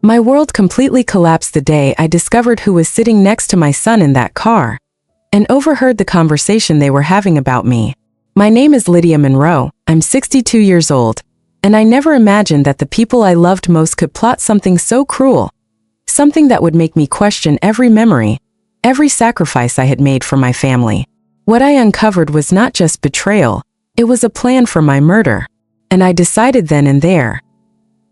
My world completely collapsed the day I discovered who was sitting next to my son in that car, and overheard the conversation they were having about me. My name is Lydia Monroe, I'm 62 years old, and I never imagined that the people I loved most could plot something so cruel. Something that would make me question every memory, every sacrifice I had made for my family. What I uncovered was not just betrayal, it was a plan for my murder. And I decided then and there,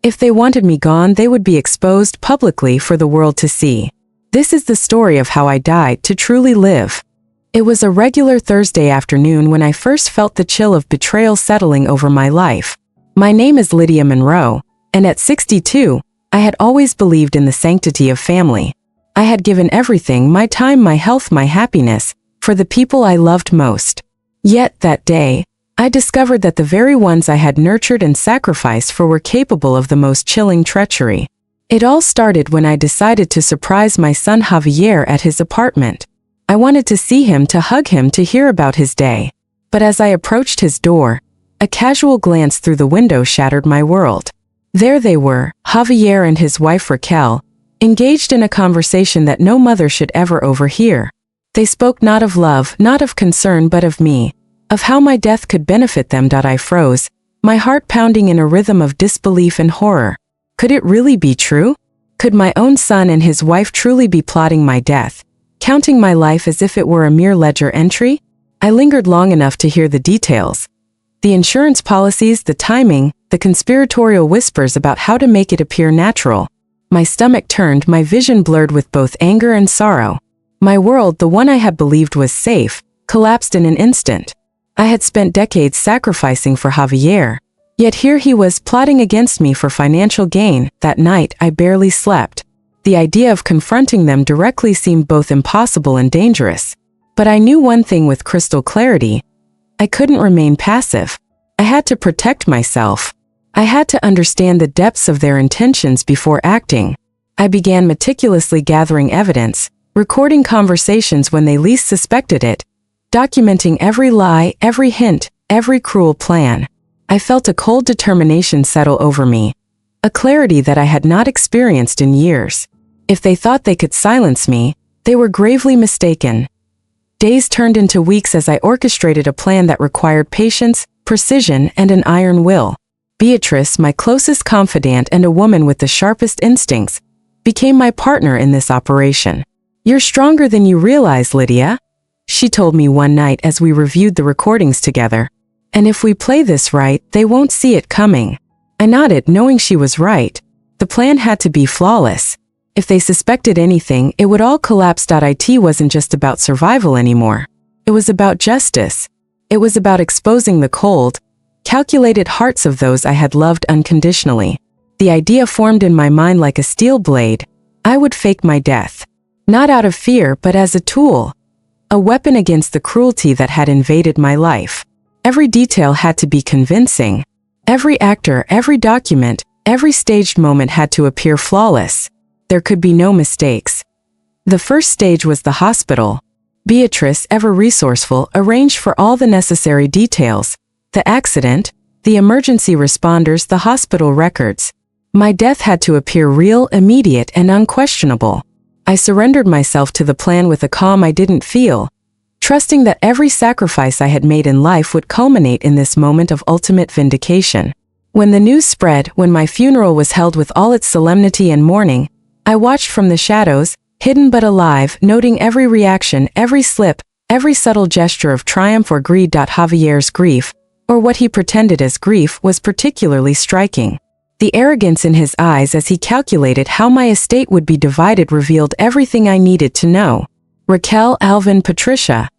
if they wanted me gone, they would be exposed publicly for the world to see. This is the story of how I died to truly live. It was a regular Thursday afternoon when I first felt the chill of betrayal settling over my life. My name is Lydia Monroe, and at 62, I had always believed in the sanctity of family. I had given everything, my time, my health, my happiness, for the people I loved most. Yet that day, I discovered that the very ones I had nurtured and sacrificed for were capable of the most chilling treachery. It all started when I decided to surprise my son Javier at his apartment. I wanted to see him, to hug him, to hear about his day. But as I approached his door, a casual glance through the window shattered my world. There they were, Javier and his wife Raquel, engaged in a conversation that no mother should ever overhear. They spoke not of love, not of concern, but of me, of how my death could benefit them. I froze, my heart pounding in a rhythm of disbelief and horror. Could it really be true? Could my own son and his wife truly be plotting my death, counting my life as if it were a mere ledger entry? I lingered long enough to hear the details. The insurance policies, the timing, the conspiratorial whispers about how to make it appear natural. My stomach turned, my vision blurred with both anger and sorrow. My world, the one I had believed was safe, collapsed in an instant. I had spent decades sacrificing for Javier, yet here he was plotting against me for financial gain. That night, I barely slept. The idea of confronting them directly seemed both impossible and dangerous. But I knew one thing with crystal clarity. I couldn't remain passive. I had to protect myself. I had to understand the depths of their intentions before acting. I began meticulously gathering evidence, recording conversations when they least suspected it, documenting every lie, every hint, every cruel plan. I felt a cold determination settle over me, a clarity that I had not experienced in years. If they thought they could silence me, they were gravely mistaken. Days turned into weeks as I orchestrated a plan that required patience, precision, and an iron will. Beatrice, my closest confidant and a woman with the sharpest instincts, became my partner in this operation. "You're stronger than you realize, Lydia," she told me one night as we reviewed the recordings together. "And if we play this right, they won't see it coming." I nodded, knowing she was right. The plan had to be flawless. If they suspected anything, it would all collapse. It wasn't just about survival anymore. It was about justice. It was about exposing the cold, calculated hearts of those I had loved unconditionally. The idea formed in my mind like a steel blade. I would fake my death. Not out of fear, but as a tool. A weapon against the cruelty that had invaded my life. Every detail had to be convincing. Every actor, every document, every staged moment had to appear flawless. There could be no mistakes. The first stage was the hospital. Beatrice, ever resourceful, arranged for all the necessary details. The accident, the emergency responders, the hospital records. My death had to appear real, immediate, and unquestionable. I surrendered myself to the plan with a calm I didn't feel, trusting that every sacrifice I had made in life would culminate in this moment of ultimate vindication. When the news spread, when my funeral was held with all its solemnity and mourning, I watched from the shadows, hidden but alive, noting every reaction, every slip, every subtle gesture of triumph or greed. Javier's grief, or what he pretended as grief, was particularly striking. The arrogance in his eyes as he calculated how my estate would be divided revealed everything I needed to know. Raquel, Alvin, Patricia.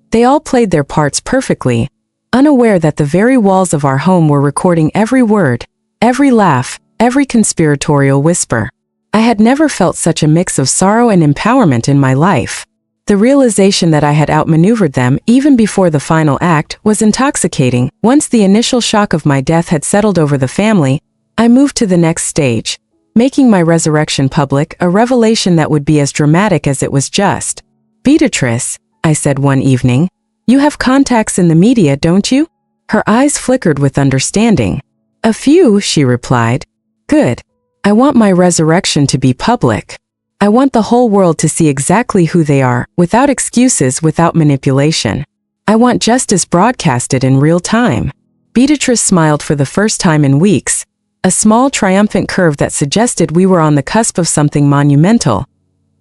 They all played their parts perfectly, unaware that the very walls of our home were recording every word, every laugh, every conspiratorial whisper. I had never felt such a mix of sorrow and empowerment in my life. The realization that I had outmaneuvered them even before the final act was intoxicating. Once the initial shock of my death had settled over the family, I moved to the next stage, making my resurrection public, a revelation that would be as dramatic as it was just. "Beatrice," I said one evening, "you have contacts in the media, don't you?" Her eyes flickered with understanding. "A few," she replied. "Good. I want my resurrection to be public. I want the whole world to see exactly who they are, without excuses, without manipulation. I want justice broadcasted in real time. Beatrice smiled for the first time in weeks, a small triumphant curve that suggested we were on the cusp of something monumental.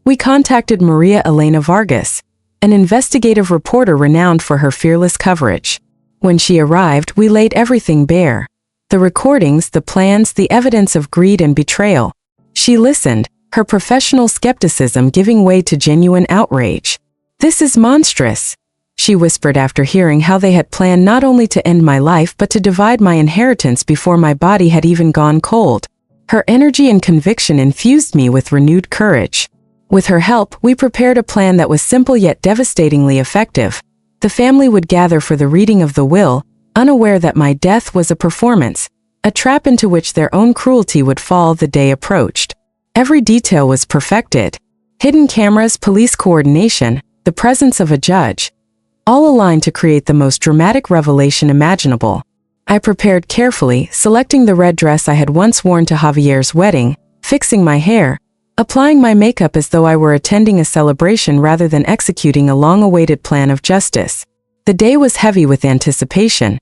We contacted Maria Elena Vargas, an investigative reporter renowned for her fearless coverage. When she arrived, we laid everything bare. The recordings, the plans, the evidence of greed and betrayal. She listened, her professional skepticism giving way to genuine outrage. "This is monstrous," she whispered after hearing how they had planned not only to end my life but to divide my inheritance before my body had even gone cold. Her energy and conviction infused me with renewed courage. With her help, we prepared a plan that was simple yet devastatingly effective. The family would gather for the reading of the will, unaware that my death was a performance, a trap into which their own cruelty would fall the day approached. Every detail was perfected. Hidden cameras, police coordination, the presence of a judge, all aligned to create the most dramatic revelation imaginable. I prepared carefully, selecting the red dress I had once worn to Javier's wedding, fixing my hair, applying my makeup as though I were attending a celebration rather than executing a long-awaited plan of justice. The day was heavy with anticipation,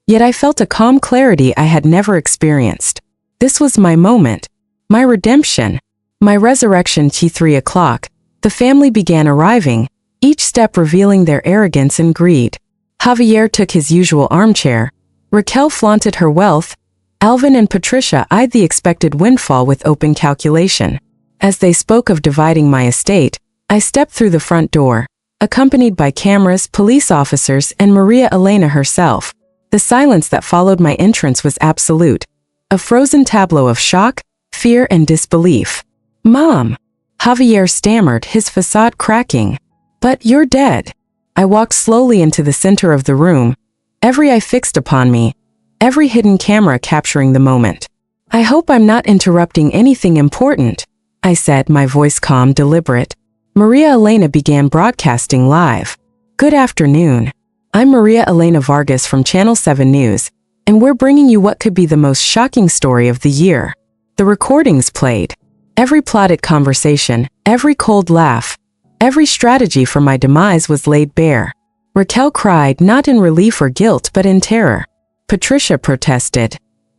yet I felt a calm clarity I had never experienced. This was my moment, my redemption, my resurrection. 3 o'clock, the family began arriving, each step revealing their arrogance and greed. Javier took his usual armchair, Raquel flaunted her wealth, Alvin and Patricia eyed the expected windfall with open calculation. As they spoke of dividing my estate, I stepped through the front door, accompanied by cameras, police officers, and Maria Elena herself. The silence that followed my entrance was absolute, a frozen tableau of shock, fear, and disbelief. "Mom," Javier stammered, his facade cracking. "But you're dead." I walked slowly into the center of the room, every eye fixed upon me, every hidden camera capturing the moment. "I hope I'm not interrupting anything important," I said, my voice calm, deliberate. Maria Elena began broadcasting live. "Good afternoon. I'm Maria Elena Vargas from Channel 7 News, and we're bringing you what could be the most shocking story of the year." The recordings played. Every plotted conversation, every cold laugh, every strategy for my demise was laid bare. Raquel cried, not in relief or guilt but in terror. Patricia protested.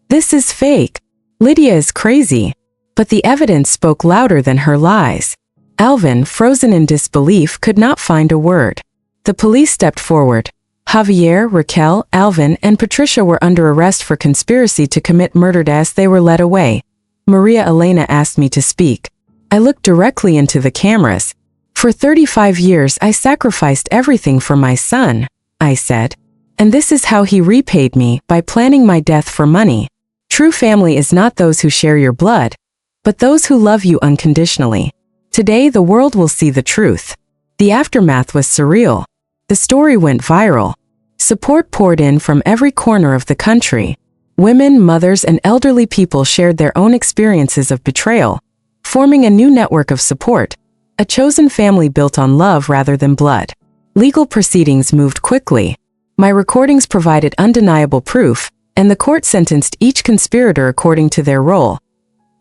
"This is fake. Lydia is crazy." But the evidence spoke louder than her lies. Alvin, frozen in disbelief, could not find a word. The police stepped forward. Javier, Raquel, Alvin, and Patricia were under arrest for conspiracy to commit murder. As they were led away, Maria Elena asked me to speak. I looked directly into the cameras. "For 35 years I sacrificed everything for my son," I said. "And this is how he repaid me, by planning my death for money. True family is not those who share your blood, but those who love you unconditionally." Today the world will see the truth. The aftermath was surreal. The story went viral. Support poured in from every corner of the country. Women, mothers, and elderly people shared their own experiences of betrayal, forming a new network of support, a chosen family built on love rather than blood. Legal proceedings moved quickly. My recordings provided undeniable proof, and the court sentenced each conspirator according to their role.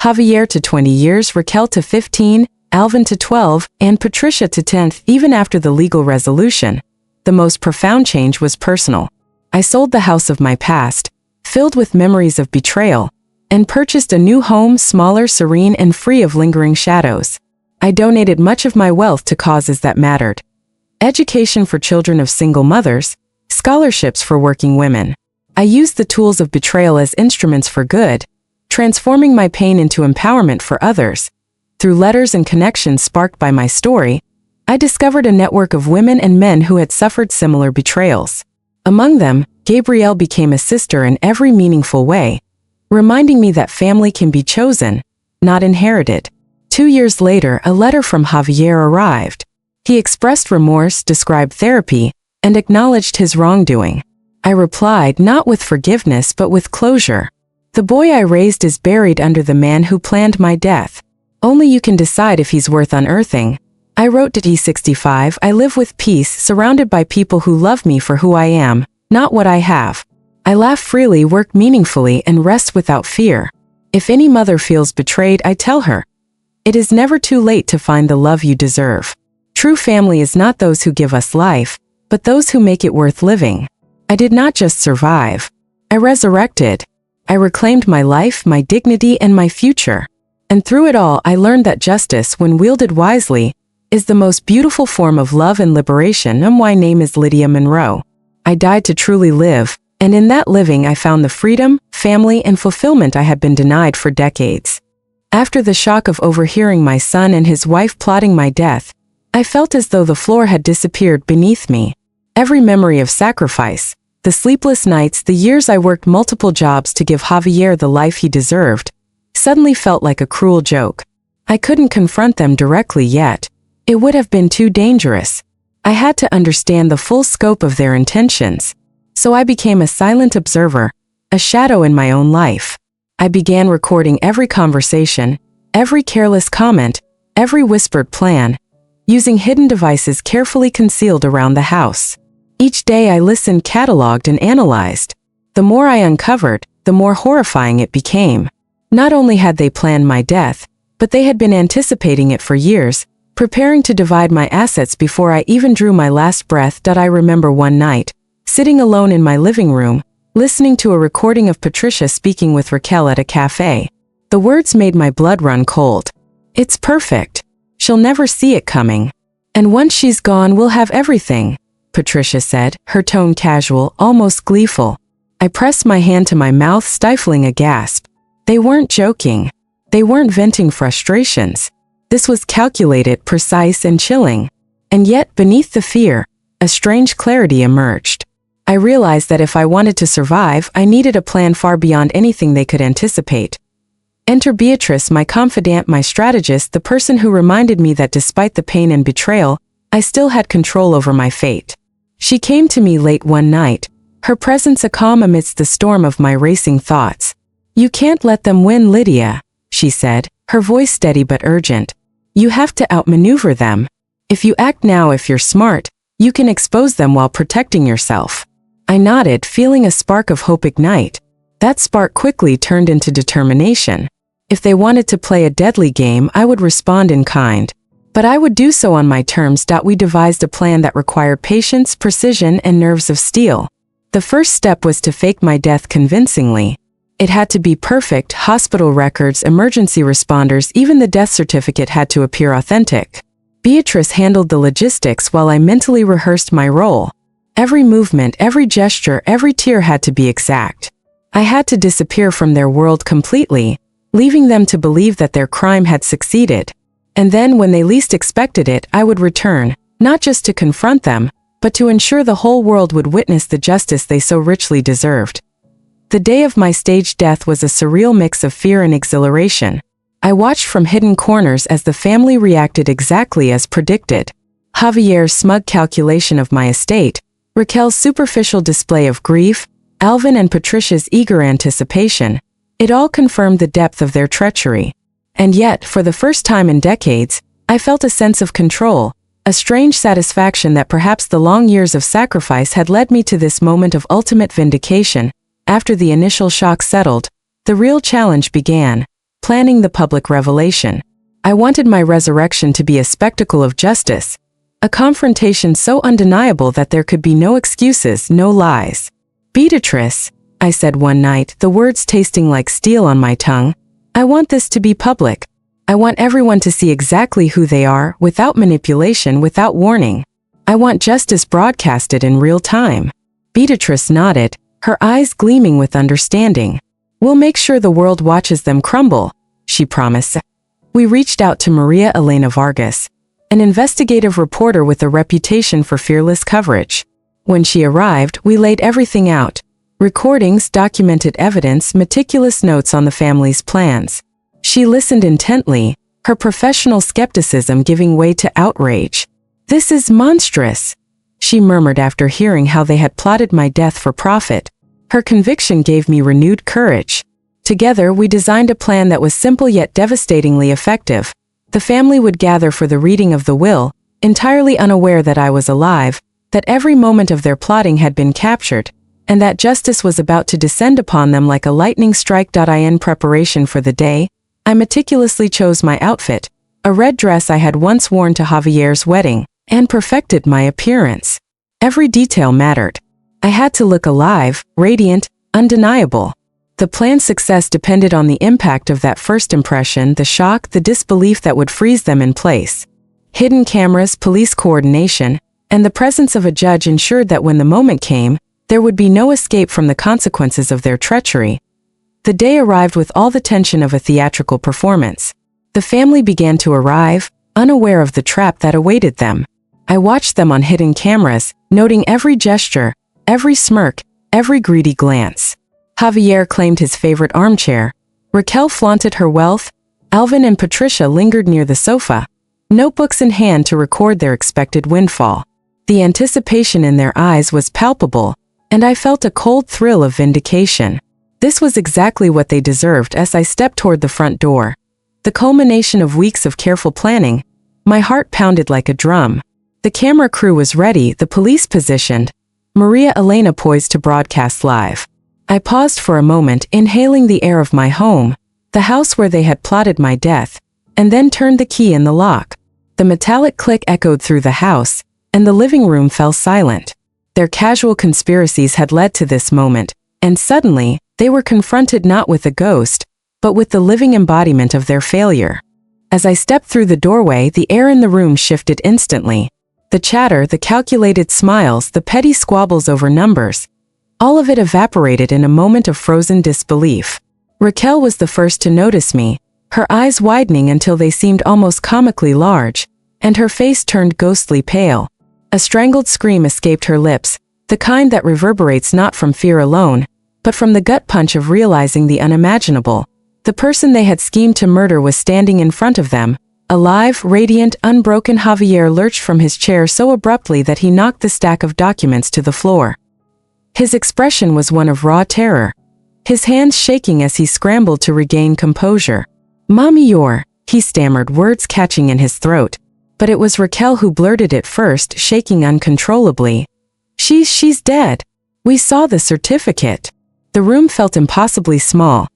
Javier to 20 years, Raquel to 15, Alvin to 12, and Patricia to 10. Even after the legal resolution, the most profound change was personal. I sold the house of my past, filled with memories of betrayal, and purchased a new home, smaller, serene, and free of lingering shadows. I donated much of my wealth to causes that mattered. Education for children of single mothers, scholarships for working women. I used the tools of betrayal as instruments for good, transforming my pain into empowerment for others. Through letters and connections sparked by my story, I discovered a network of women and men who had suffered similar betrayals. Among them, Gabrielle became a sister in every meaningful way, reminding me that family can be chosen, not inherited. 2 years later, a letter from Javier arrived. He expressed remorse, described therapy, and acknowledged his wrongdoing. I replied, not with forgiveness but with closure. "The boy I raised is buried under the man who planned my death. Only you can decide if he's worth unearthing." I wrote to E65, "I live with peace, surrounded by people who love me for who I am, not what I have. I laugh freely, work meaningfully, and rest without fear." If any mother feels betrayed, I tell her, it is never too late to find the love you deserve. True family is not those who give us life, but those who make it worth living. I did not just survive. I resurrected. I reclaimed my life, my dignity, and my future. And through it all, I learned that justice, when wielded wisely, is the most beautiful form of love and liberation. My name is Lydia Monroe. I died to truly live, and in that living I found the freedom, family, and fulfillment I had been denied for decades. After the shock of overhearing my son and his wife plotting my death, I felt as though the floor had disappeared beneath me. Every memory of sacrifice, the sleepless nights, the years I worked multiple jobs to give Javier the life he deserved, suddenly felt like a cruel joke. I couldn't confront them directly yet. It would have been too dangerous. I had to understand the full scope of their intentions. So I became a silent observer, a shadow in my own life. I began recording every conversation, every careless comment, every whispered plan, using hidden devices carefully concealed around the house. Each day I listened, cataloged, and analyzed. The more I uncovered, the more horrifying it became. Not only had they planned my death, but they had been anticipating it for years, preparing to divide my assets before I even drew my last breath. I remember one night, sitting alone in my living room, listening to a recording of Patricia speaking with Raquel at a cafe. The words made my blood run cold. It's perfect. She'll never see it coming. And once she's gone, we'll have everything, Patricia said, her tone casual, almost gleeful. I pressed my hand to my mouth, stifling a gasp. They weren't joking. They weren't venting frustrations. This was calculated, precise, and chilling. And yet, beneath the fear, a strange clarity emerged. I realized that if I wanted to survive, I needed a plan far beyond anything they could anticipate. Enter Beatrice, my confidant, my strategist, the person who reminded me that despite the pain and betrayal, I still had control over my fate. She came to me late one night, her presence a calm amidst the storm of my racing thoughts. You can't let them win, Lydia, she said, her voice steady but urgent. You have to outmaneuver them. If you act now, if you're smart, you can expose them while protecting yourself. I nodded, feeling a spark of hope ignite. That spark quickly turned into determination. If they wanted to play a deadly game, I would respond in kind. But I would do so on my terms. We devised a plan that required patience, precision, and nerves of steel. The first step was to fake my death convincingly. It had to be perfect. Hospital records, emergency responders, even the death certificate had to appear authentic. Beatrice handled the logistics while I mentally rehearsed my role. Every movement, every gesture, every tear had to be exact. I had to disappear from their world completely, leaving them to believe that their crime had succeeded. And then, when they least expected it, I would return, not just to confront them, but to ensure the whole world would witness the justice they so richly deserved. The day of my staged death was a surreal mix of fear and exhilaration. I watched from hidden corners as the family reacted exactly as predicted. Javier's smug calculation of my estate, Raquel's superficial display of grief, Alvin and Patricia's eager anticipation, it all confirmed the depth of their treachery. And yet, for the first time in decades, I felt a sense of control, a strange satisfaction that perhaps the long years of sacrifice had led me to this moment of ultimate vindication. After the initial shock settled, the real challenge began, planning the public revelation. I wanted my resurrection to be a spectacle of justice, a confrontation so undeniable that there could be no excuses, no lies. Beatrice, I said one night, the words tasting like steel on my tongue, I want this to be public. I want everyone to see exactly who they are, without manipulation, without warning. I want justice broadcasted in real time. Beatrice nodded, her eyes gleaming with understanding. We'll make sure the world watches them crumble, she promised. We reached out to Maria Elena Vargas, an investigative reporter with a reputation for fearless coverage. When she arrived, we laid everything out. Recordings, documented evidence, meticulous notes on the family's plans. She listened intently, her professional skepticism giving way to outrage. This is monstrous, she murmured after hearing how they had plotted my death for profit. Her conviction gave me renewed courage. Together, we designed a plan that was simple yet devastatingly effective. The family would gather for the reading of the will, entirely unaware that I was alive, that every moment of their plotting had been captured, and that justice was about to descend upon them like a lightning strike. In preparation for the day, I meticulously chose my outfit, a red dress I had once worn to Javier's wedding, and perfected my appearance. Every detail mattered. I had to look alive, radiant, undeniable. The plan's success depended on the impact of that first impression, the shock, the disbelief that would freeze them in place. Hidden cameras, police coordination, and the presence of a judge ensured that when the moment came, there would be no escape from the consequences of their treachery. The day arrived with all the tension of a theatrical performance. The family began to arrive, unaware of the trap that awaited them. I watched them on hidden cameras, noting every gesture, every smirk, every greedy glance. Javier claimed his favorite armchair. Raquel flaunted her wealth. Alvin and Patricia lingered near the sofa, notebooks in hand to record their expected windfall. The anticipation in their eyes was palpable, and I felt a cold thrill of vindication. This was exactly what they deserved as I stepped toward the front door. The culmination of weeks of careful planning. My heart pounded like a drum. The camera crew was ready, the police positioned, Maria Elena poised to broadcast live. I paused for a moment, inhaling the air of my home, the house where they had plotted my death, and then turned the key in the lock. The metallic click echoed through the house, and the living room fell silent. Their casual conspiracies had led to this moment, and suddenly, they were confronted not with a ghost, but with the living embodiment of their failure. As I stepped through the doorway, the air in the room shifted instantly. The chatter, the calculated smiles, the petty squabbles over numbers, all of it evaporated in a moment of frozen disbelief. Raquel was the first to notice me, her eyes widening until they seemed almost comically large, and her face turned ghostly pale. A strangled scream escaped her lips, the kind that reverberates not from fear alone, but from the gut punch of realizing the unimaginable. The person they had schemed to murder was standing in front of them, alive, radiant, unbroken. Javier lurched from his chair so abruptly that he knocked the stack of documents to the floor. His expression was one of raw terror, his hands shaking as he scrambled to regain composure. "Mommy, he stammered, words catching in his throat. But it was Raquel who blurted it first, shaking uncontrollably. She's dead. We saw the certificate." The room felt impossibly small,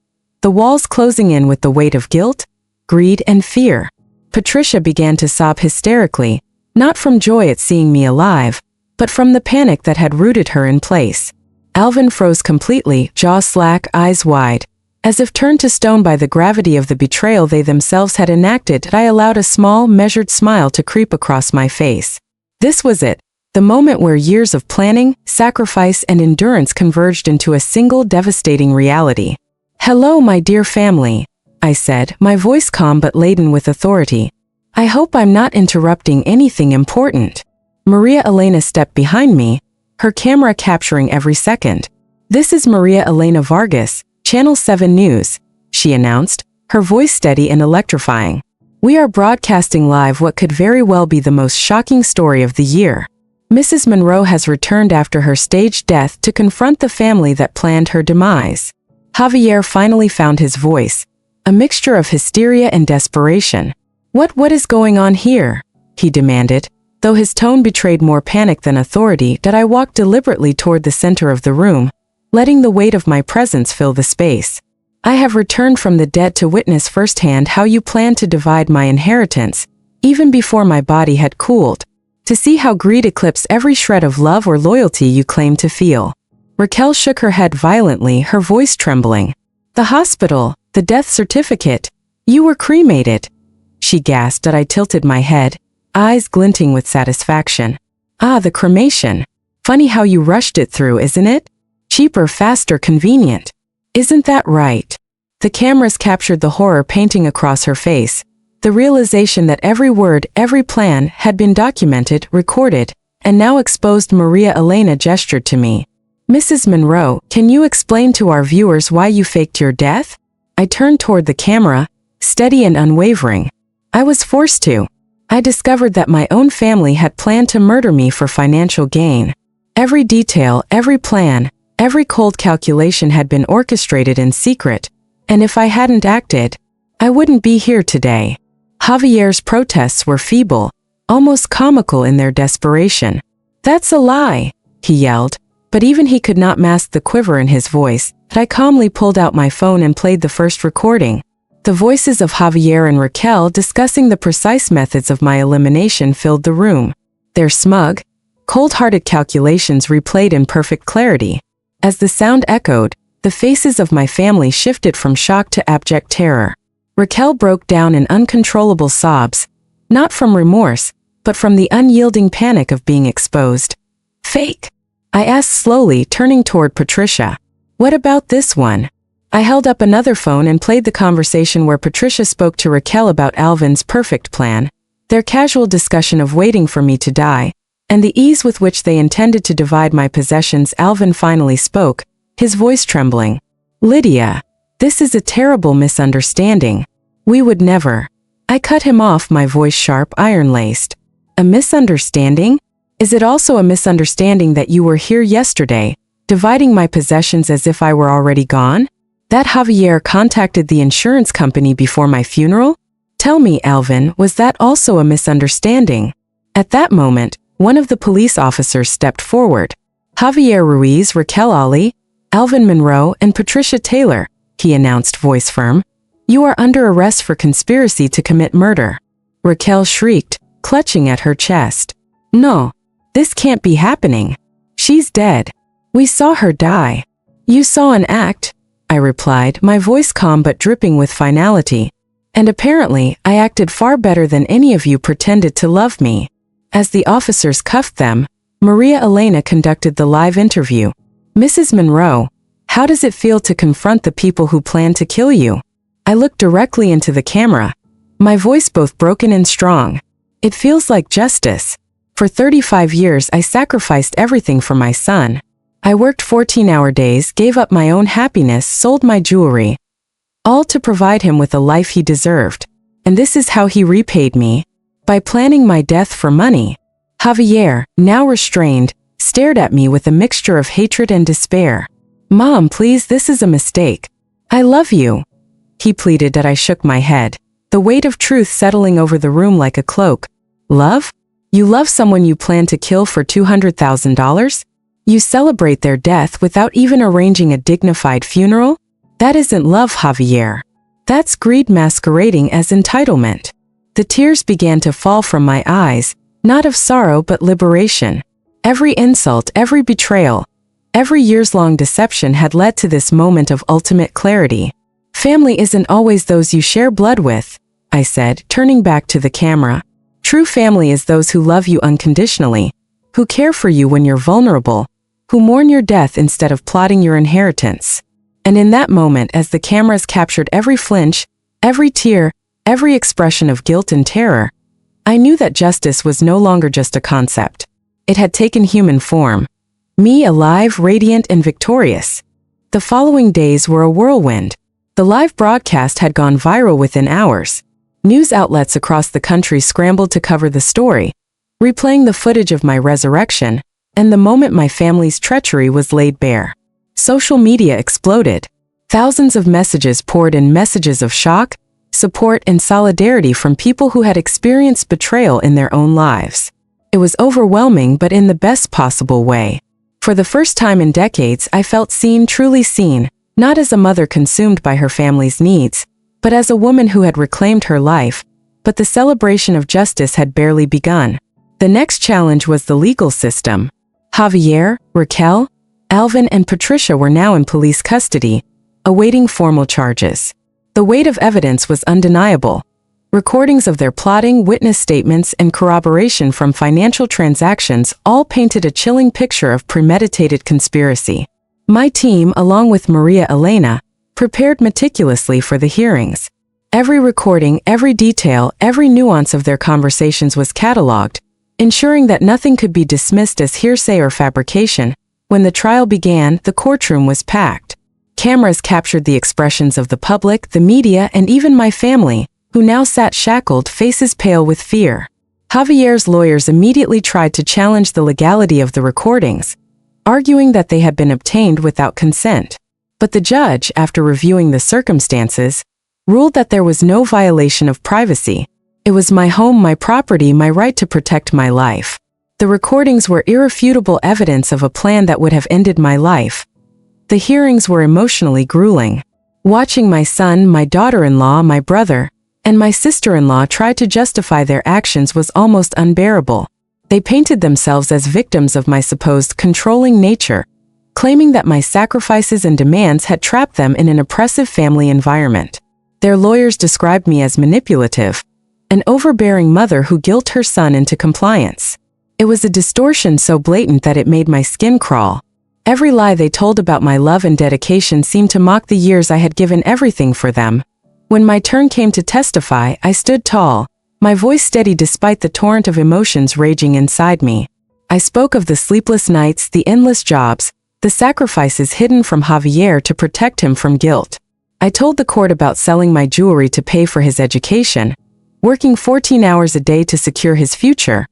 the walls closing in with the weight of guilt, greed, and fear. Patricia began to sob hysterically, not from joy at seeing me alive, but from the panic that had rooted her in place. Alvin froze completely, jaw slack, eyes wide, as if turned to stone by the gravity of the betrayal they themselves had enacted. I allowed a small, measured smile to creep across my face. This was it, the moment where years of planning, sacrifice, and endurance converged into a single devastating reality. "Hello, my dear family," I said, my voice calm but laden with authority. "I hope I'm not interrupting anything important." Maria Elena stepped behind me, her camera capturing every second. "This is Maria Elena Vargas, Channel 7 News," she announced, her voice steady and electrifying. "We are broadcasting live what could very well be the most shocking story of the year. Mrs. Monroe has returned after her staged death to confront the family that planned her demise." Javier finally found his voice, a mixture of hysteria and desperation. What is going on here?" he demanded, though his tone betrayed more panic than authority. I walked deliberately toward the center of the room, letting the weight of my presence fill the space. "I have returned from the dead to witness firsthand how you plan to divide my inheritance, even before my body had cooled. To see how greed eclipsed every shred of love or loyalty you claim to feel." Raquel shook her head violently, her voice trembling. "The hospital, the death certificate, you were cremated," she gasped. I tilted my head, eyes glinting with satisfaction. "Ah, the cremation. Funny how you rushed it through, isn't it? Cheaper, faster, convenient. Isn't that right?" The cameras captured the horror painting across her face, the realization that every word, every plan had been documented, recorded, and now exposed. Maria Elena gestured to me. "Mrs. Monroe, can you explain to our viewers why you faked your death?" I turned toward the camera, steady and unwavering. "I was forced to. I discovered that my own family had planned to murder me for financial gain. Every detail, every plan, every cold calculation had been orchestrated in secret, and if I hadn't acted, I wouldn't be here today." Javier's protests were feeble, almost comical in their desperation. "That's a lie," he yelled, But even he could not mask the quiver in his voice. I calmly pulled out my phone and played the first recording. The voices of Javier and Raquel discussing the precise methods of my elimination filled the room. Their smug, cold-hearted calculations replayed in perfect clarity. As the sound echoed, the faces of my family shifted from shock to abject terror. Raquel broke down in uncontrollable sobs, not from remorse, but from the unyielding panic of being exposed. Fake? I asked slowly, turning toward Patricia. What about this one? I held up another phone and played the conversation where Patricia spoke to Raquel about Alvin's perfect plan, their casual discussion of waiting for me to die, and the ease with which they intended to divide my possessions. Alvin finally spoke, his voice trembling. Lydia, this is a terrible misunderstanding. We would never. I cut him off, my voice sharp, iron-laced. A misunderstanding? Is it also a misunderstanding that you were here yesterday, dividing my possessions as if I were already gone? That Javier contacted the insurance company before my funeral? Tell me, Alvin, was that also a misunderstanding? At that moment, one of the police officers stepped forward. Javier Ruiz, Raquel Ali, Alvin Monroe, and Patricia Taylor, he announced, voice firm. You are under arrest for conspiracy to commit murder. Raquel shrieked, clutching at her chest. No, this can't be happening. She's dead. We saw her die. You saw an act, I replied, my voice calm but dripping with finality. And apparently, I acted far better than any of you pretended to love me. As the officers cuffed them, Maria Elena conducted the live interview. Mrs. Monroe, how does it feel to confront the people who plan to kill you? I looked directly into the camera, my voice both broken and strong. It feels like justice. For 35 years I sacrificed everything for my son. I worked 14-hour days, gave up my own happiness, sold my jewelry. All to provide him with a life he deserved. And this is how he repaid me. By planning my death for money. Javier, now restrained, stared at me with a mixture of hatred and despair. Mom, please, this is a mistake. I love you. He pleaded. That I shook my head, the weight of truth settling over the room like a cloak. Love? You love someone you plan to kill for $200,000? You celebrate their death without even arranging a dignified funeral? That isn't love, Javier. That's greed masquerading as entitlement. The tears began to fall from my eyes, not of sorrow but liberation. Every insult, every betrayal, every years-long deception had led to this moment of ultimate clarity. Family isn't always those you share blood with, I said, turning back to the camera. True family is those who love you unconditionally, who care for you when you're vulnerable, who mourn your death instead of plotting your inheritance. And in that moment, as the cameras captured every flinch, every tear, every expression of guilt and terror, I knew that justice was no longer just a concept. It had taken human form. Me alive, radiant, and victorious. The following days were a whirlwind. The live broadcast had gone viral within hours. News outlets across the country scrambled to cover the story, replaying the footage of my resurrection, and the moment my family's treachery was laid bare. Social media exploded. Thousands of messages poured in, messages of shock, support, and solidarity from people who had experienced betrayal in their own lives. It was overwhelming, but in the best possible way. For the first time in decades, I felt seen, truly seen, not as a mother consumed by her family's needs, but as a woman who had reclaimed her life. But the celebration of justice had barely begun. The next challenge was the legal system. Javier, Raquel, Alvin, and Patricia were now in police custody, awaiting formal charges. The weight of evidence was undeniable. Recordings of their plotting, witness statements, and corroboration from financial transactions all painted a chilling picture of premeditated conspiracy. My team, along with Maria Elena, prepared meticulously for the hearings. Every recording, every detail, every nuance of their conversations was cataloged, ensuring that nothing could be dismissed as hearsay or fabrication. When the trial began, the courtroom was packed. Cameras captured the expressions of the public, the media, and even my family, who now sat shackled, faces pale with fear. Javier's lawyers immediately tried to challenge the legality of the recordings, arguing that they had been obtained without consent. But the judge, after reviewing the circumstances, ruled that there was no violation of privacy. It was my home, my property, my right to protect my life. The recordings were irrefutable evidence of a plan that would have ended my life. The hearings were emotionally grueling. Watching my son, my daughter-in-law, my brother, and my sister-in-law try to justify their actions was almost unbearable. They painted themselves as victims of my supposed controlling nature, claiming that my sacrifices and demands had trapped them in an oppressive family environment. Their lawyers described me as manipulative, an overbearing mother who guilt her son into compliance. It was a distortion so blatant that it made my skin crawl. Every lie they told about my love and dedication seemed to mock the years I had given everything for them. When my turn came to testify, I stood tall, my voice steady despite the torrent of emotions raging inside me. I spoke of the sleepless nights, the endless jobs, the sacrifices hidden from Javier to protect him from guilt. I told the court about selling my jewelry to pay for his education, working 14 hours a day to secure his future,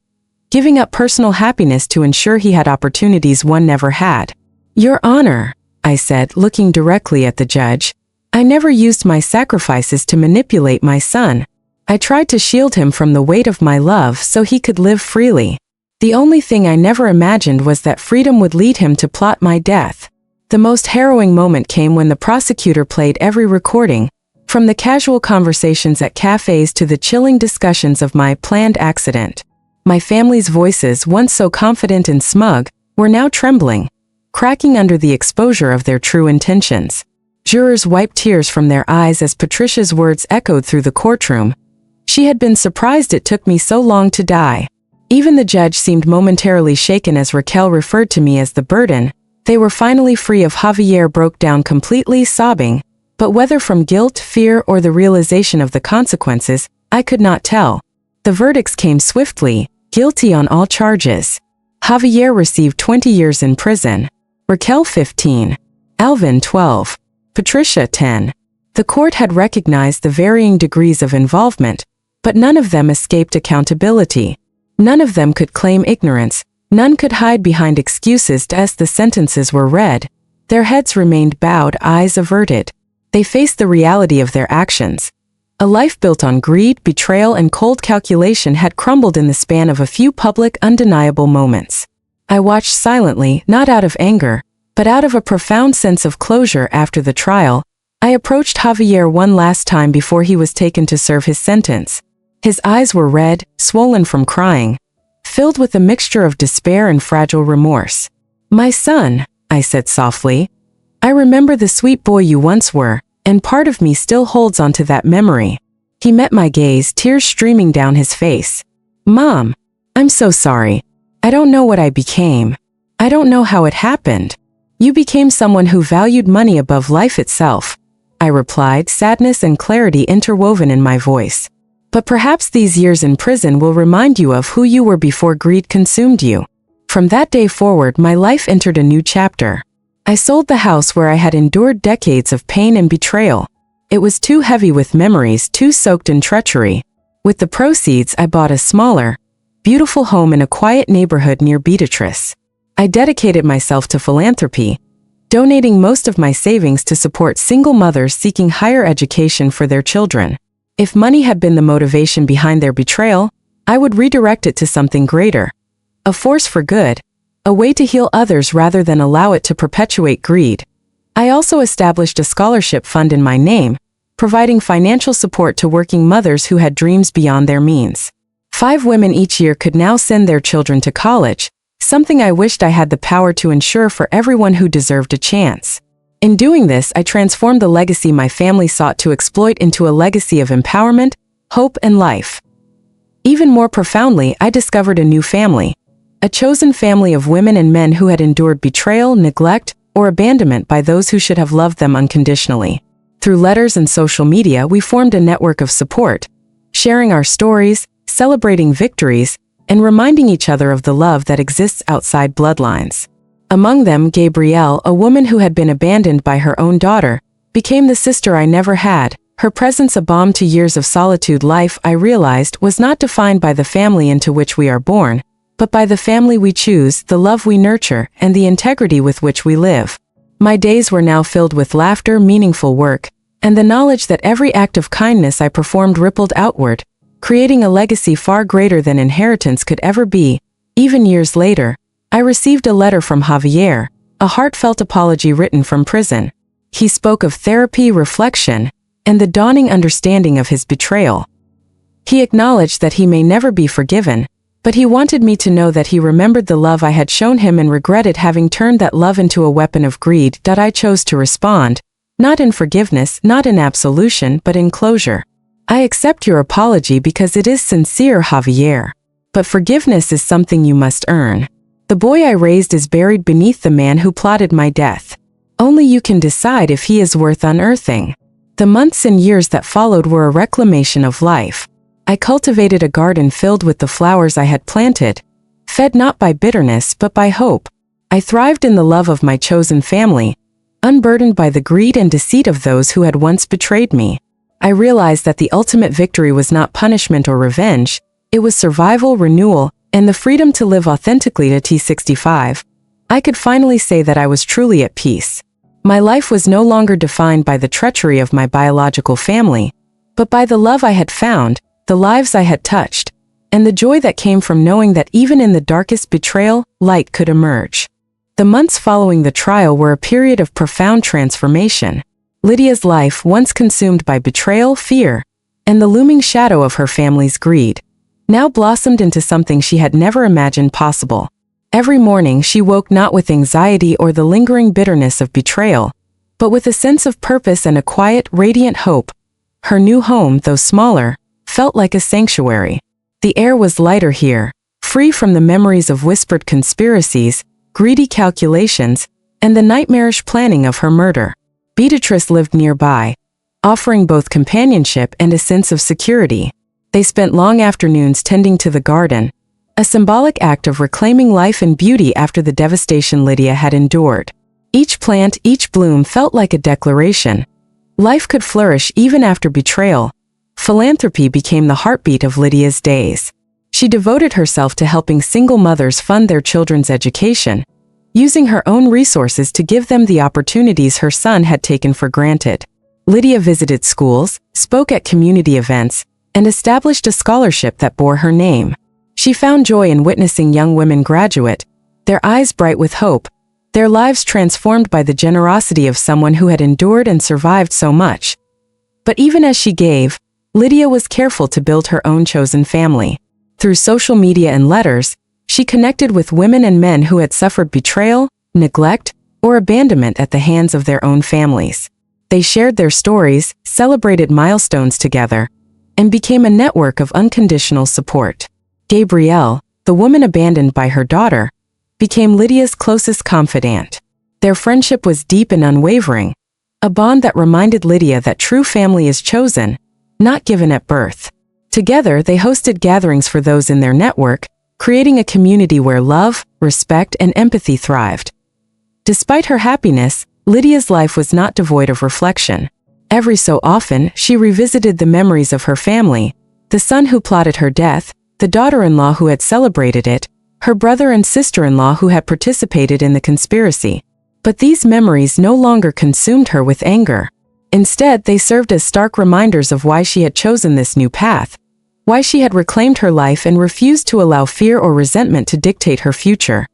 giving up personal happiness to ensure he had opportunities one never had. Your Honor, I said, looking directly at the judge, I never used my sacrifices to manipulate my son. I tried to shield him from the weight of my love so he could live freely. The only thing I never imagined was that freedom would lead him to plot my death. The most harrowing moment came when the prosecutor played every recording, from the casual conversations at cafes to the chilling discussions of my planned accident. My family's voices, once so confident and smug, were now trembling, cracking under the exposure of their true intentions. Jurors wiped tears from their eyes as Patricia's words echoed through the courtroom. She had been surprised it took me so long to die. Even the judge seemed momentarily shaken as Raquel referred to me as the burden. They were finally free of Javier broke down completely, sobbing, but whether from guilt, fear, or the realization of the consequences, I could not tell. The verdicts came swiftly, guilty on all charges. Javier received 20 years in prison. Raquel 15. Alvin 12. Patricia 10. The court had recognized the varying degrees of involvement, but none of them escaped accountability. None of them could claim ignorance, none could hide behind excuses as the sentences were read. Their heads remained bowed, eyes averted. They faced the reality of their actions. A life built on greed, betrayal, and cold calculation had crumbled in the span of a few public, undeniable moments. I watched silently, not out of anger, but out of a profound sense of closure after the trial. I approached Javier one last time before he was taken to serve his sentence. His eyes were red, swollen from crying, filled with a mixture of despair and fragile remorse. My son, I said softly, I remember the sweet boy you once were, and part of me still holds onto that memory. He met my gaze, tears streaming down his face. Mom, I'm so sorry. I don't know what I became. I don't know how it happened. You became someone who valued money above life itself, I replied, sadness and clarity interwoven in my voice. But perhaps these years in prison will remind you of who you were before greed consumed you. From that day forward, my life entered a new chapter. I sold the house where I had endured decades of pain and betrayal. It was too heavy with memories, too soaked in treachery. With the proceeds, I bought a smaller, beautiful home in a quiet neighborhood near Beatrice. I dedicated myself to philanthropy, donating most of my savings to support single mothers seeking higher education for their children. If money had been the motivation behind their betrayal, I would redirect it to something greater. A force for good, a way to heal others rather than allow it to perpetuate greed. I also established a scholarship fund in my name, providing financial support to working mothers who had dreams beyond their means. 5 women each year could now send their children to college, something I wished I had the power to ensure for everyone who deserved a chance. In doing this, I transformed the legacy my family sought to exploit into a legacy of empowerment, hope, and life. Even more profoundly, I discovered a new family, a chosen family of women and men who had endured betrayal, neglect, or abandonment by those who should have loved them unconditionally. Through letters and social media, we formed a network of support, sharing our stories, celebrating victories, and reminding each other of the love that exists outside bloodlines. Among them, Gabrielle, a woman who had been abandoned by her own daughter, became the sister I never had. Her presence a balm to years of solitude. Life, I realized, was not defined by the family into which we are born, but by the family we choose, the love we nurture, and the integrity with which we live. My days were now filled with laughter, meaningful work, and the knowledge that every act of kindness I performed rippled outward, creating a legacy far greater than inheritance could ever be. Even years later, I received a letter from Javier, a heartfelt apology written from prison. He spoke of therapy, reflection, and the dawning understanding of his betrayal. He acknowledged that he may never be forgiven, but he wanted me to know that he remembered the love I had shown him and regretted having turned that love into a weapon of greed. I chose to respond, not in forgiveness, not in absolution, but in closure. I accept your apology because it is sincere, Javier. But forgiveness is something you must earn. The boy I raised is buried beneath the man who plotted my death. Only you can decide if he is worth unearthing. The months and years that followed were a reclamation of life. I cultivated a garden filled with the flowers I had planted, fed not by bitterness but by hope. I thrived in the love of my chosen family, unburdened by the greed and deceit of those who had once betrayed me. I realized that the ultimate victory was not punishment or revenge, it was survival, renewal, and the freedom to live authentically. At T65, I could finally say that I was truly at peace. My life was no longer defined by the treachery of my biological family, but by the love I had found, the lives I had touched, and the joy that came from knowing that even in the darkest betrayal, light could emerge. The months following the trial were a period of profound transformation. Lydia's life, once consumed by betrayal, fear, and the looming shadow of her family's greed, now blossomed into something she had never imagined possible. Every morning she woke not with anxiety or the lingering bitterness of betrayal, but with a sense of purpose and a quiet, radiant hope. Her new home, though smaller, felt like a sanctuary. The air was lighter here, free from the memories of whispered conspiracies, greedy calculations, and the nightmarish planning of her murder. Beatrice lived nearby, offering both companionship and a sense of security. They spent long afternoons tending to the garden, a symbolic act of reclaiming life and beauty after the devastation Lydia had endured. Each plant, each bloom felt like a declaration. Life could flourish even after betrayal. Philanthropy became the heartbeat of Lydia's days. She devoted herself to helping single mothers fund their children's education, using her own resources to give them the opportunities her son had taken for granted. Lydia visited schools, spoke at community events, and established a scholarship that bore her name. She found joy in witnessing young women graduate, their eyes bright with hope, their lives transformed by the generosity of someone who had endured and survived so much. But even as she gave, Lydia was careful to build her own chosen family. Through social media and letters, she connected with women and men who had suffered betrayal, neglect, or abandonment at the hands of their own families. They shared their stories, celebrated milestones together, and became a network of unconditional support. Gabrielle, the woman abandoned by her daughter, became Lydia's closest confidant. Their friendship was deep and unwavering, a bond that reminded Lydia that true family is chosen, not given at birth. Together, they hosted gatherings for those in their network, creating a community where love, respect, and empathy thrived. Despite her happiness, Lydia's life was not devoid of reflection. Every so often, she revisited the memories of her family, the son who plotted her death, the daughter-in-law who had celebrated it, her brother and sister-in-law who had participated in the conspiracy. But these memories no longer consumed her with anger. Instead, they served as stark reminders of why she had chosen this new path, why she had reclaimed her life and refused to allow fear or resentment to dictate her future.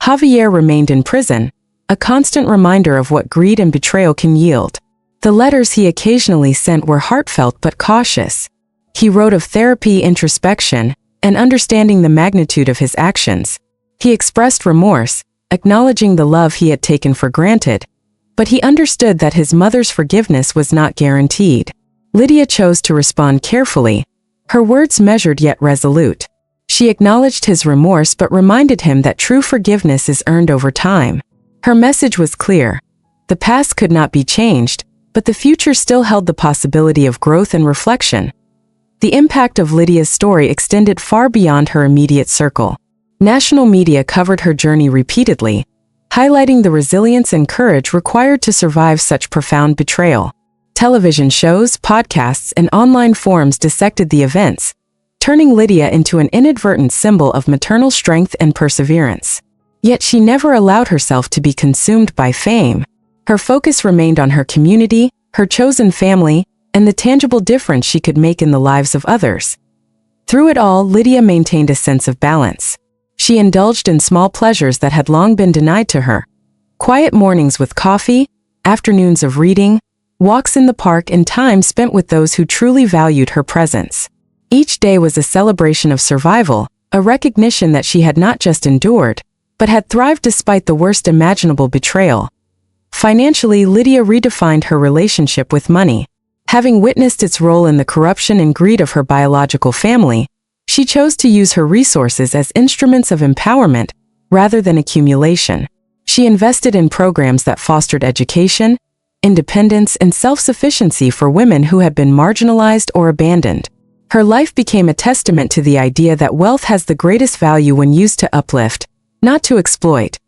Javier remained in prison, a constant reminder of what greed and betrayal can yield. The letters he occasionally sent were heartfelt but cautious. He wrote of therapy, introspection, and understanding the magnitude of his actions. He expressed remorse, acknowledging the love he had taken for granted, but he understood that his mother's forgiveness was not guaranteed. Lydia chose to respond carefully, her words measured yet resolute. She acknowledged his remorse but reminded him that true forgiveness is earned over time. Her message was clear. The past could not be changed, but the future still held the possibility of growth and reflection. The impact of Lydia's story extended far beyond her immediate circle. National media covered her journey repeatedly, highlighting the resilience and courage required to survive such profound betrayal. Television shows, podcasts, and online forums dissected the events, turning Lydia into an inadvertent symbol of maternal strength and perseverance. Yet she never allowed herself to be consumed by fame. Her focus remained on her community, her chosen family, and the tangible difference she could make in the lives of others. Through it all, Lydia maintained a sense of balance. She indulged in small pleasures that had long been denied to her. Quiet mornings with coffee, afternoons of reading, walks in the park, and time spent with those who truly valued her presence. Each day was a celebration of survival, a recognition that she had not just endured, but had thrived despite the worst imaginable betrayal. Financially, Lydia redefined her relationship with money. Having witnessed its role in the corruption and greed of her biological family, she chose to use her resources as instruments of empowerment rather than accumulation. She invested in programs that fostered education, independence, and self-sufficiency for women who had been marginalized or abandoned. Her life became a testament to the idea that wealth has the greatest value when used to uplift, not to exploit.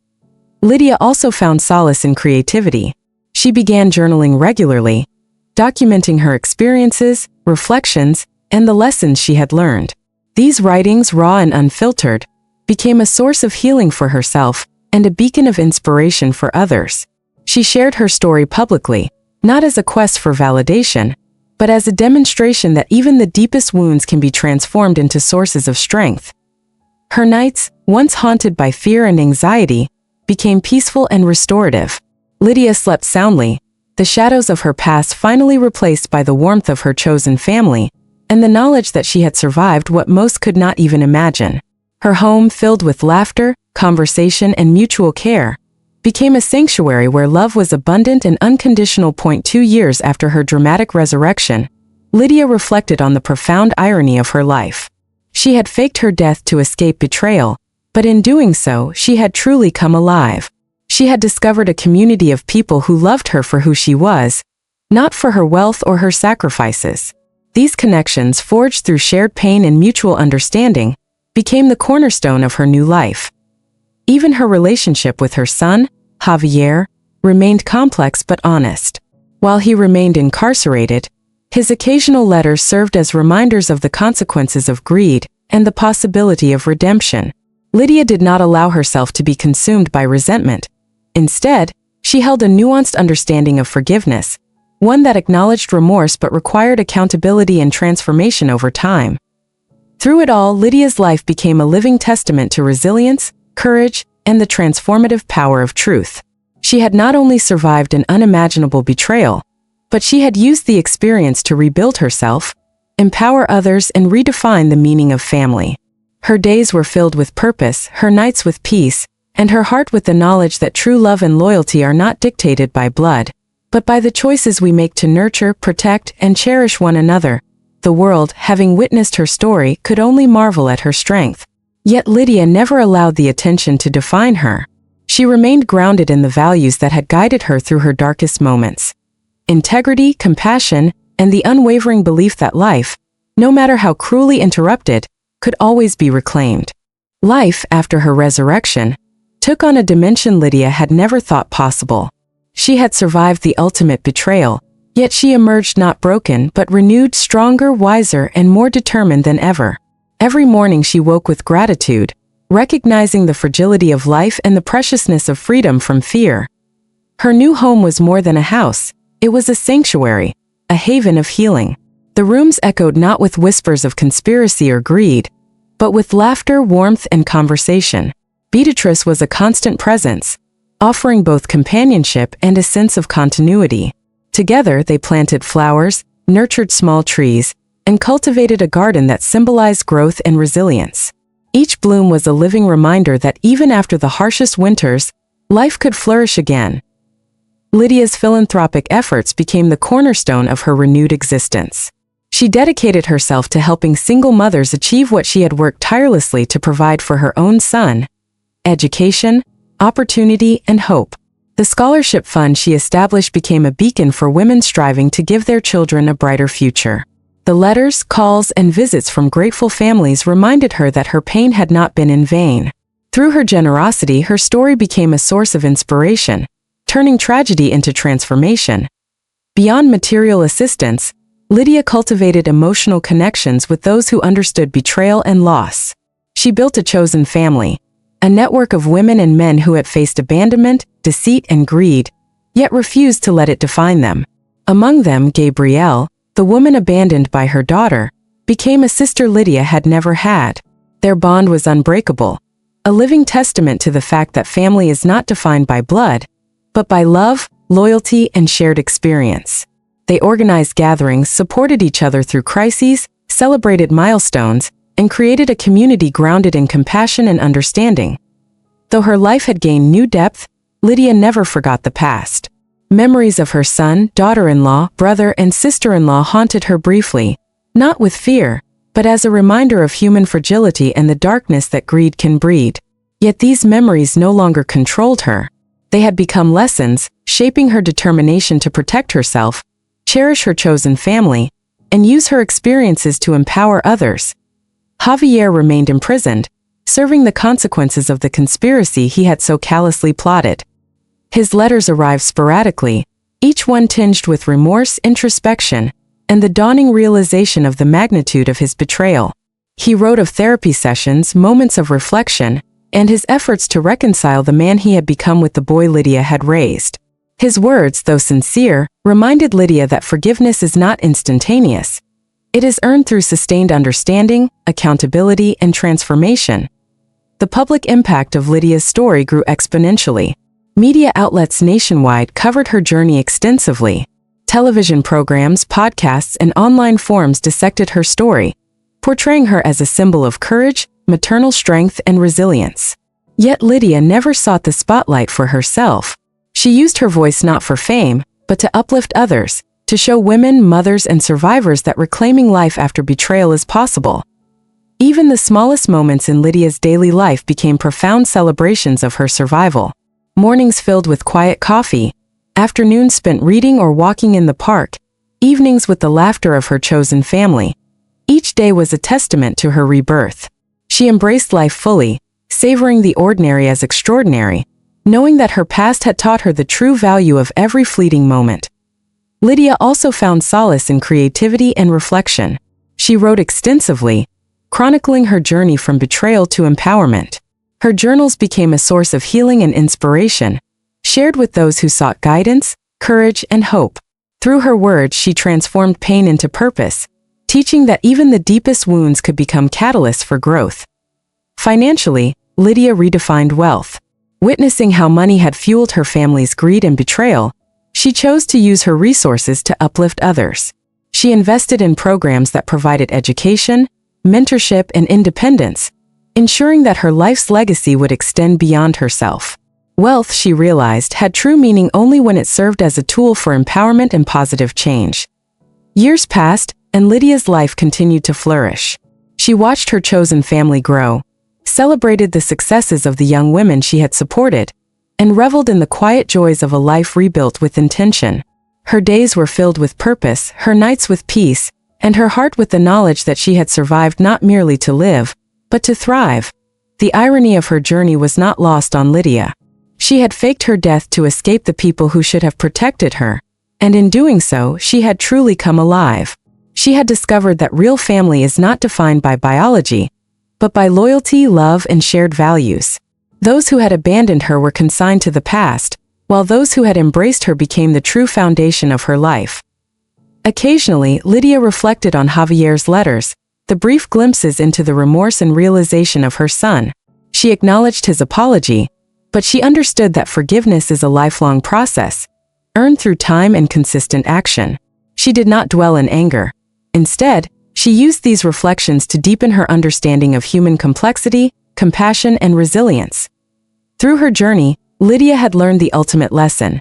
Lydia also found solace in creativity. She began journaling regularly, documenting her experiences, reflections, and the lessons she had learned. These writings, raw and unfiltered, became a source of healing for herself and a beacon of inspiration for others. She shared her story publicly, not as a quest for validation, but as a demonstration that even the deepest wounds can be transformed into sources of strength. Her nights, once haunted by fear and anxiety, became peaceful and restorative. Lydia slept soundly, the shadows of her past finally replaced by the warmth of her chosen family, and the knowledge that she had survived what most could not even imagine. Her home, filled with laughter, conversation, and mutual care, became a sanctuary where love was abundant and unconditional. 2 years after her dramatic resurrection, Lydia reflected on the profound irony of her life. She had faked her death to escape betrayal, but in doing so, she had truly come alive. She had discovered a community of people who loved her for who she was, not for her wealth or her sacrifices. These connections, forged through shared pain and mutual understanding, became the cornerstone of her new life. Even her relationship with her son, Javier, remained complex but honest. While he remained incarcerated, his occasional letters served as reminders of the consequences of greed and the possibility of redemption. Lydia did not allow herself to be consumed by resentment. Instead, she held a nuanced understanding of forgiveness, one that acknowledged remorse but required accountability and transformation over time. Through it all, Lydia's life became a living testament to resilience, courage, and the transformative power of truth. She had not only survived an unimaginable betrayal, but she had used the experience to rebuild herself, empower others, and redefine the meaning of family. Her days were filled with purpose, her nights with peace, and her heart with the knowledge that true love and loyalty are not dictated by blood, but by the choices we make to nurture, protect, and cherish one another. The world, having witnessed her story, could only marvel at her strength. Yet Lydia never allowed the attention to define her. She remained grounded in the values that had guided her through her darkest moments: integrity, compassion, and the unwavering belief that life, no matter how cruelly interrupted, could always be reclaimed. Life, after her resurrection, took on a dimension Lydia had never thought possible. She had survived the ultimate betrayal, yet she emerged not broken but renewed, stronger, wiser, and more determined than ever. Every morning she woke with gratitude, recognizing the fragility of life and the preciousness of freedom from fear. Her new home was more than a house, it was a sanctuary, a haven of healing. The rooms echoed not with whispers of conspiracy or greed, but with laughter, warmth, and conversation. Beatrice was a constant presence, offering both companionship and a sense of continuity. Together they planted flowers, nurtured small trees, and cultivated a garden that symbolized growth and resilience. Each bloom was a living reminder that even after the harshest winters, life could flourish again. Lydia's philanthropic efforts became the cornerstone of her renewed existence. She dedicated herself to helping single mothers achieve what she had worked tirelessly to provide for her own son: education, opportunity, and hope. The scholarship fund she established became a beacon for women striving to give their children a brighter future. The letters, calls, and visits from grateful families reminded her that her pain had not been in vain. Through her generosity, her story became a source of inspiration, turning tragedy into transformation. Beyond material assistance, Lydia cultivated emotional connections with those who understood betrayal and loss. She built a chosen family, a network of women and men who had faced abandonment, deceit, and greed, yet refused to let it define them. Among them, Gabrielle, the woman abandoned by her daughter, became a sister Lydia had never had. Their bond was unbreakable, a living testament to the fact that family is not defined by blood, but by love, loyalty, and shared experience. They organized gatherings, supported each other through crises, celebrated milestones, and created a community grounded in compassion and understanding. Though her life had gained new depth, Lydia never forgot the past. Memories of her son, daughter-in-law, brother, and sister-in-law haunted her briefly, not with fear, but as a reminder of human fragility and the darkness that greed can breed. Yet these memories no longer controlled her. They had become lessons, shaping her determination to protect herself, cherish her chosen family, and use her experiences to empower others. Javier remained imprisoned, serving the consequences of the conspiracy he had so callously plotted. His letters arrived sporadically, each one tinged with remorse, introspection, and the dawning realization of the magnitude of his betrayal. He wrote of therapy sessions, moments of reflection, and his efforts to reconcile the man he had become with the boy Lydia had raised. His words, though sincere, reminded Lydia that forgiveness is not instantaneous. It is earned through sustained understanding, accountability, and transformation. The public impact of Lydia's story grew exponentially. Media outlets nationwide covered her journey extensively. Television programs, podcasts, and online forums dissected her story, portraying her as a symbol of courage, maternal strength, and resilience. Yet Lydia never sought the spotlight for herself. She used her voice not for fame, but to uplift others, to show women, mothers, and survivors that reclaiming life after betrayal is possible. Even the smallest moments in Lydia's daily life became profound celebrations of her survival. Mornings filled with quiet coffee, afternoons spent reading or walking in the park, evenings with the laughter of her chosen family. Each day was a testament to her rebirth. She embraced life fully, savoring the ordinary as extraordinary, knowing that her past had taught her the true value of every fleeting moment. Lydia also found solace in creativity and reflection. She wrote extensively, chronicling her journey from betrayal to empowerment. Her journals became a source of healing and inspiration, shared with those who sought guidance, courage, and hope. Through her words, she transformed pain into purpose, teaching that even the deepest wounds could become catalysts for growth. Financially, Lydia redefined wealth. Witnessing how money had fueled her family's greed and betrayal, she chose to use her resources to uplift others. She invested in programs that provided education, mentorship, and independence, ensuring that her life's legacy would extend beyond herself. Wealth, she realized, had true meaning only when it served as a tool for empowerment and positive change. Years passed, and Lydia's life continued to flourish. She watched her chosen family grow, celebrated the successes of the young women she had supported, and reveled in the quiet joys of a life rebuilt with intention. Her days were filled with purpose, her nights with peace, and her heart with the knowledge that she had survived not merely to live, but to thrive. The irony of her journey was not lost on Lydia. She had faked her death to escape the people who should have protected her, and in doing so, she had truly come alive. She had discovered that real family is not defined by biology, but by loyalty, love, and shared values. Those who had abandoned her were consigned to the past, while those who had embraced her became the true foundation of her life. Occasionally, Lydia reflected on Javier's letters, the brief glimpses into the remorse and realization of her son. She acknowledged his apology, but she understood that forgiveness is a lifelong process, earned through time and consistent action. She did not dwell in anger. Instead, she used these reflections to deepen her understanding of human complexity, compassion, and resilience. Through her journey, Lydia had learned the ultimate lesson.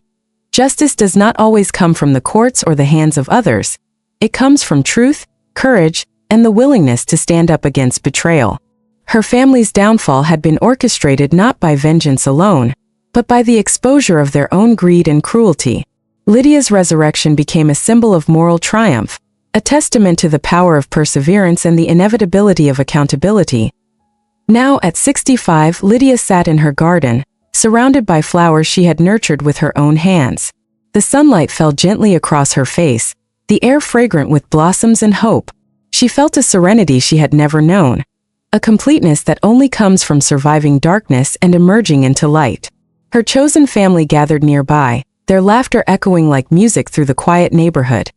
Justice does not always come from the courts or the hands of others. It comes from truth, courage, and the willingness to stand up against betrayal. Her family's downfall had been orchestrated not by vengeance alone, but by the exposure of their own greed and cruelty. Lydia's resurrection became a symbol of moral triumph, a testament to the power of perseverance and the inevitability of accountability. Now, at 65, Lydia sat in her garden, surrounded by flowers she had nurtured with her own hands. The sunlight fell gently across her face, the air fragrant with blossoms and hope. She felt a serenity she had never known, a completeness that only comes from surviving darkness and emerging into light. Her chosen family gathered nearby, their laughter echoing like music through the quiet neighborhood.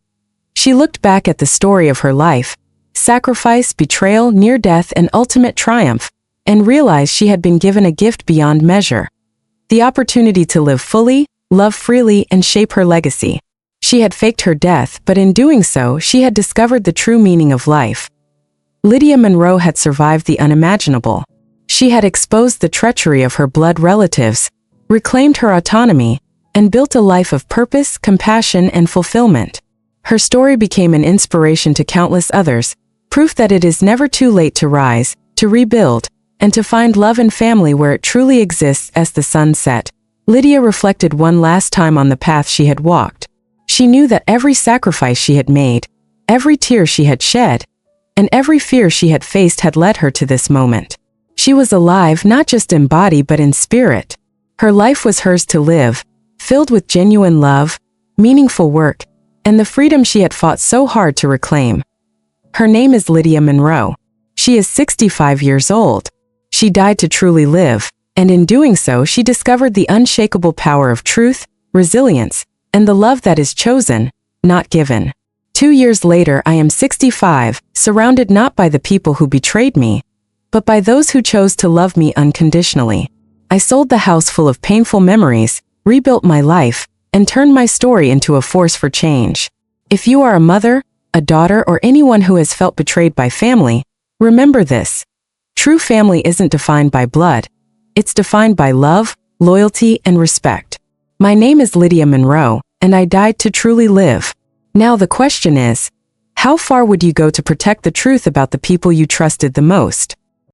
She looked back at the story of her life, sacrifice, betrayal, near death, and ultimate triumph, and realized she had been given a gift beyond measure: the opportunity to live fully, love freely, and shape her legacy. She had faked her death, but in doing so, she had discovered the true meaning of life. Lydia Monroe had survived the unimaginable. She had exposed the treachery of her blood relatives, reclaimed her autonomy, and built a life of purpose, compassion, and fulfillment. Her story became an inspiration to countless others, proof that it is never too late to rise, to rebuild, and to find love and family where it truly exists. As the sun set, Lydia reflected one last time on the path she had walked. She knew that every sacrifice she had made, every tear she had shed, and every fear she had faced had led her to this moment. She was alive not just in body but in spirit. Her life was hers to live, filled with genuine love, meaningful work, and the freedom she had fought so hard to reclaim. Her name is Lydia Monroe. She is 65 years old. She died to truly live, and in doing so she discovered the unshakable power of truth, resilience, and the love that is chosen, not given. 2 years later I am 65, surrounded not by the people who betrayed me, but by those who chose to love me unconditionally. I sold the house full of painful memories, rebuilt my life, and turned my story into a force for change. If you are a mother, a daughter, or anyone who has felt betrayed by family, remember this: true family isn't defined by blood. It's defined by love, loyalty, and respect. My name is Lydia Monroe, and I died to truly live. Now the question is, how far would you go to protect the truth about the people you trusted the most?